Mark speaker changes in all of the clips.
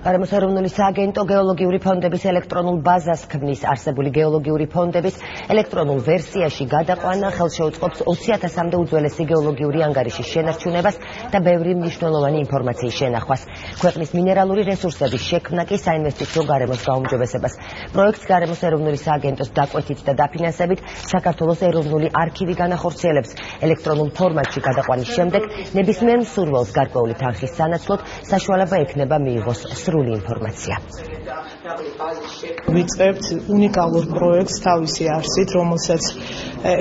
Speaker 1: გარემოს ეროვნული სააგენტო გეოლოგიური ფონდების ელექტრონულ ბაზას ქმნის. არსებული გეოლოგიური ფონდების ელექტრონულ ვერსიაში გადაყვანა ხელს შეუწყობს 20,000-მდე უძველესი გეოლოგიური ანგარიშის შენარჩუნებას და ბევრი მნიშვნელოვანი ინფორმაციის შენახვას. ქვეყნის მინერალური რესურსების შექმნა კი საინვესტიციო გარემოს გაუმჯობესებას. პროექტს გარემოს ეროვნული სააგენტოს დაკვეთით და დაფინანსებით საქართველოს ეროვნული არქივი განახორციელებს. ელექტრონულ ფორმატში გადაყვანის შემდეგ ნებისმიერ მსურველს გარკვეული თანხის სანაცვლოდ საშუალება ექნება მიიღოს სრული ინფორმაცია.
Speaker 2: ვიწყებთ უნიკალურ პროექტს თავისი არსით, რომელსაც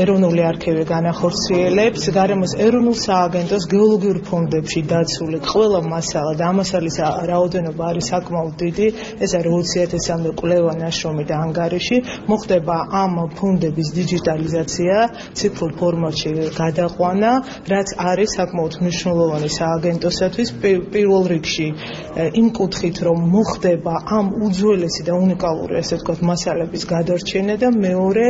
Speaker 2: ეროვნული არქივი განახორციელებს. გარემოს ეროვნულ სააგენტოს გეოლოგიურ ფონდებში დაცული ყველა მასალა და ამასალის რაოდენობა არის საკმაოდ დიდი. ეს არის 20,000-მდე კვლევა, ნაშრომი და ანგარიში. მოხდება ამ ფონდების დიჯიტალიზაცია, ციფრულ ფორმატში გადაყვანა, რაც არის საკმაოდ მნიშვნელოვანი სააგენტოსათვის. პირველ რიგში იმ კუთხით, რომ მოხდება ამ უძველესი და უნიკალური, ასე ვთქვათ, მასალების გადარჩენა და მეორე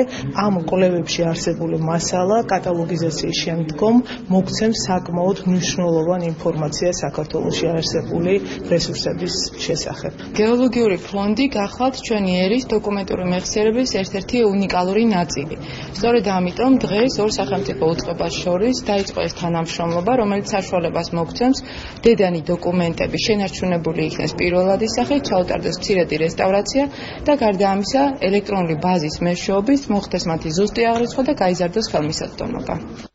Speaker 2: ამ კვლევებში არსებული მასალა კატალოგიზაციის შემდგომ მოგცემს საკმაოდ მნიშვნელოვანი ინფორმაცია საქართველოში არსებული რესურსების შესახებ.
Speaker 3: გეოლოგიური ფონდი გახლავთ ჩვენი ერის დოკუმენტური მეხსიერების ერთ-ერთი უნიკალური ნაწილი. სწორედ ამიტომ დღეს ორ სახელმწიფო უწყებას შორის დაიწყო ეს თანამშრომლობა, რომელიც საშუალებას მოგცემს დედანი დოკუმენტების შენარჩუნებული იქნეს პირველადის სახით, ჩაუტარდეს მცირედი რესტავრაცია და გარდა ამისა ელექტრონული ბაზის მეშვეობით მოხდეს მათი ზუსტი აღრიცხვა და გაიზარდოს ხელმისაწვდომობა.